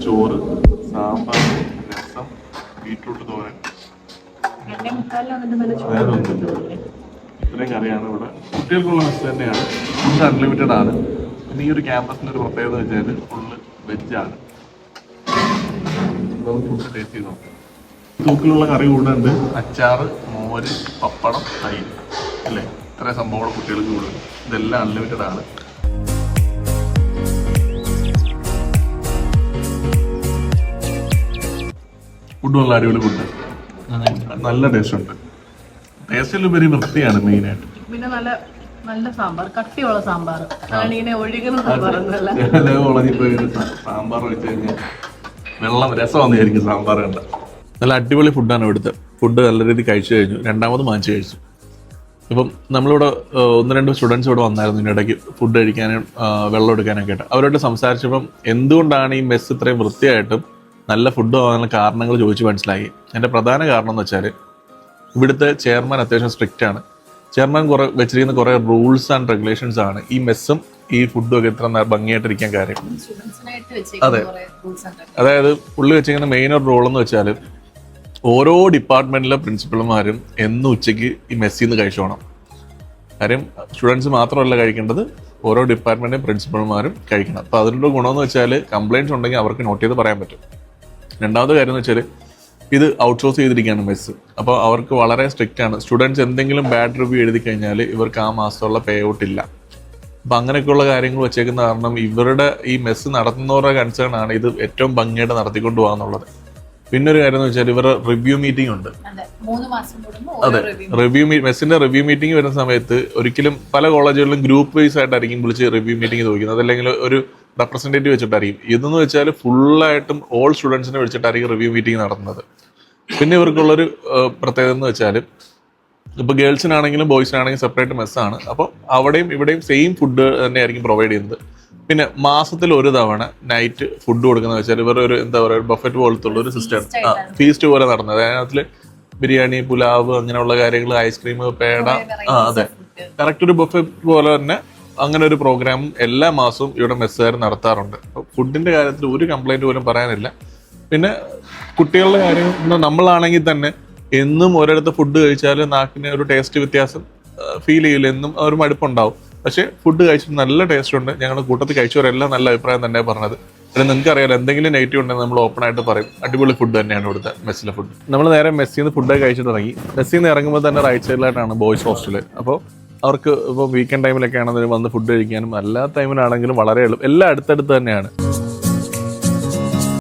ചോറ്, സാമ്പാർ, രസം, ബീട്രൂട്ട് തോരൻ, വേറെ ഒന്നുമില്ല. ഇത്രയും കറിയാണ് ഇവിടെ. കുട്ടികൾക്കുള്ള മെസ്സ് തന്നെയാണ്. ഫുഡ് അൺലിമിറ്റഡ് ആണ്. പിന്നെ ഈ ഒരു ക്യാമ്പസിൻ്റെ ഒരു പ്രത്യേകത വെച്ചാൽ ഫുള്ള് വെജാണ്. ഫുഡ് ടേസ്റ്റ് ചെയ്ത് നോക്കാം. തൂക്കിലുള്ള കറി കൂടെ ഉണ്ട്. അച്ചാറ്, മോര്, പപ്പടം, തൈര് അല്ലേ, ഇത്രയും സംഭവങ്ങൾ കുട്ടികൾക്ക് കൂടുതൽ. ഇതെല്ലാം അൺലിമിറ്റഡ് ആണ്. ഫുഡ് നല്ല അടിപൊളി ഫുഡ്, നല്ല ടേസ്റ്റ് ഉണ്ട്. ടേസ്റ്റിലുപരി വൃത്തിയാണ് മെയിനായിട്ട്. പിന്നെ നല്ല നല്ല സാമ്പാർ, കട്ടിയുള്ള സാമ്പാർ, ഇങ്ങനെ ഒഴുകുന്ന സാമ്പാർ വെച്ച് കഴിഞ്ഞാൽ വെള്ളം രസം വന്നായിരിക്കും സാമ്പാർ കണ്ട. നല്ല അടിപൊളി ഫുഡാണ് ഇവിടുത്തെ. ഫുഡ് നല്ല രീതിയിൽ കഴിച്ചു കഴിഞ്ഞു. രണ്ടാമത് വാങ്ങിച്ചു കഴിച്ചു. ഇപ്പം നമ്മളിവിടെ 1-2 സ്റ്റുഡൻസ് ഇവിടെ വന്നായിരുന്നു ഇതിനിടയ്ക്ക് ഫുഡ് കഴിക്കാനും വെള്ളം എടുക്കാനൊക്കെ ആയിട്ട്. അവരോട് സംസാരിച്ചപ്പം എന്തുകൊണ്ടാണ് ഈ മെസ്സ് ഇത്രയും വൃത്തിയായിട്ടും നല്ല ഫുഡ് വാങ്ങാനുള്ള കാരണങ്ങൾ ചോദിച്ച് മനസ്സിലാക്കി. എൻ്റെ പ്രധാന കാരണം എന്ന് വെച്ചാൽ ഇവിടുത്തെ ചെയർമാൻ അത്യാവശ്യം സ്ട്രിക്റ്റ് ആണ്. ചെയർമാൻ വെച്ചിരിക്കുന്ന കുറേ റൂൾസ് ആൻഡ് റെഗുലേഷൻസ് ആണ് ഈ മെസ്സും ഈ ഫുഡും ഒക്കെ ഇത്ര ഭംഗിയായിട്ടിരിക്കാൻ കാര്യം. അതെ, അതായത് പുള്ളി വെച്ചിരിക്കുന്ന മെയിൻ ഒരു റോൾ എന്ന് വെച്ചാൽ ഓരോ ഡിപ്പാർട്ട്മെന്റിലെ പ്രിൻസിപ്പൽമാരും എന്നും ഉച്ചയ്ക്ക് ഈ മെസ്സിൽ നിന്ന് കഴിച്ചോണം. കാര്യം സ്റ്റുഡൻസ് മാത്രമല്ല കഴിക്കേണ്ടത്, ഓരോ ഡിപ്പാർട്ട്മെന്റിലെ പ്രിൻസിപ്പൽമാരും കഴിക്കണം. അപ്പോൾ അതിൻ്റെ ഗുണമെന്ന് വെച്ചാൽ കംപ്ലയിൻറ്റ്സ് ഉണ്ടെങ്കിൽ അവർക്ക് നോട്ട് ചെയ്ത് പറയാൻ പറ്റും. രണ്ടാമത്തെ കാര്യം എന്ന് വെച്ചാൽ ഇത് ഔട്ട്സോഴ്സ് ചെയ്തിരിക്കുകയാണ് മെസ്സ്. അപ്പോൾ അവർക്ക് വളരെ സ്ട്രിക്റ്റ് ആണ്. സ്റ്റുഡൻസ് എന്തെങ്കിലും ബാഡ് റിവ്യൂ എഴുതി കഴിഞ്ഞാൽ ഇവർക്ക് ആ മാസത്തുള്ള പേ ഔട്ട് ഇല്ല. അപ്പം അങ്ങനെയൊക്കെയുള്ള കാര്യങ്ങൾ വെച്ചേക്കുന്ന കാരണം ഇവരുടെ ഈ മെസ്സ് നടത്തുന്നവരുടെ കൺസേൺ ആണ് ഇത് ഏറ്റവും ഭംഗിയായിട്ട് നടത്തിക്കൊണ്ട് പോകാന്നുള്ളത്. പിന്നെ ഒരു കാര്യം എന്ന് വെച്ചാൽ ഇവരുടെ റിവ്യൂ മീറ്റിംഗ് ഉണ്ട്. അതെ, മെസ്സിന്റെ റിവ്യൂ മീറ്റിംഗ് വരുന്ന സമയത്ത് ഒരിക്കലും പല കോളേജുകളിലും ഗ്രൂപ്പ് വൈസ് ആയിട്ടായിരിക്കും വിളിച്ച് റിവ്യൂ മീറ്റിംഗ് ചോദിക്കുന്നത്, അതല്ലെങ്കിൽ ഒരു റെപ്രസെന്റേറ്റീവ് വെച്ചിട്ടായിരിക്കും. ഇതെന്ന് വെച്ചാൽ ഫുള്ളായിട്ടും ഓൾ സ്റ്റുഡൻസിനെ വിളിച്ചിട്ടായിരിക്കും റിവ്യൂ മീറ്റിംഗ് നടത്തുന്നത്. പിന്നെ ഇവർക്കുള്ളൊരു പ്രത്യേകത എന്ന് വെച്ചാൽ ഇപ്പോൾ ഗേൾസിനാണെങ്കിലും ബോയ്സിനാണെങ്കിലും സെപ്പറേറ്റ് മെസ്സാണ്. അപ്പോൾ അവിടെയും ഇവിടെയും സെയിം ഫുഡ് തന്നെയായിരിക്കും പ്രൊവൈഡ് ചെയ്യുന്നത്. പിന്നെ മാസത്തിൽ ഒരു തവണ നൈറ്റ് ഫുഡ് കൊടുക്കുന്ന വെച്ചാൽ ഇവർ ഒരു എന്താ പറയുക ബഫറ്റ് പോലത്തെ ഉള്ള ഒരു സിസ്റ്റം, ഫീസ്റ്റ് പോലെ നടന്നത്. അതിനകത്തിൽ ബിരിയാണി, പുലാവ്, അങ്ങനെയുള്ള കാര്യങ്ങൾ, ഐസ്ക്രീം, പേട, അതെ, കറക്റ്റ് ഒരു ബഫറ്റ് പോലെ തന്നെ അങ്ങനെ ഒരു പ്രോഗ്രാം എല്ലാ മാസവും ഇവിടെ മെസ്സുകാർ നടത്താറുണ്ട്. അപ്പോൾ ഫുഡിന്റെ കാര്യത്തിൽ ഒരു കംപ്ലൈന്റ് പോലും പറയാനില്ല. പിന്നെ കുട്ടികളുടെ കാര്യം നമ്മളാണെങ്കിൽ തന്നെ എന്നും ഒരിടത്ത് ഫുഡ് കഴിച്ചാൽ നാക്കിന് ഒരു ടേസ്റ്റ് വ്യത്യാസം ഫീൽ ചെയ്യില്ല, എന്നും ഒരു മടുപ്പുണ്ടാവും. പക്ഷേ ഫുഡ് കഴിച്ചിട്ട് നല്ല ടേസ്റ്റ് ഉണ്ട്. ഞങ്ങളുടെ കൂട്ടത്തിൽ കഴിച്ചവരെല്ലാം നല്ല അഭിപ്രായം തന്നെ പറഞ്ഞത്. പിന്നെ നിങ്ങൾക്ക് അറിയാലോ, എന്തെങ്കിലും നെഗറ്റീവ് ഉണ്ടെങ്കിൽ നമ്മൾ ഓപ്പൺ ആയിട്ട് പറയും. അടിപൊളി ഫുഡ് തന്നെയാണ് ഇവിടുത്തെ മെസ്സിലെ ഫുഡ്. നമ്മൾ നേരെ മെസ്സിൽ നിന്ന് ഫുഡൊക്കെ കഴിച്ചിട്ട് ഇറങ്ങി. മെസ്സിൽ നിന്ന് ഇറങ്ങുമ്പോൾ തന്നെ റൈറ്റ് സൈഡിലായിട്ടാണ് ബോയ്സ് ഹോസ്റ്റല്. അപ്പോൾ അവർക്ക് ഇപ്പോൾ വീക്കെൻഡ് ടൈമിലൊക്കെ ആണെങ്കിലും വന്ന് ഫുഡ് കഴിക്കാനും എല്ലാ ടൈമിലാണെങ്കിലും വളരെ എളുപ്പം, എല്ലാം അടുത്തടുത്ത് തന്നെയാണ്.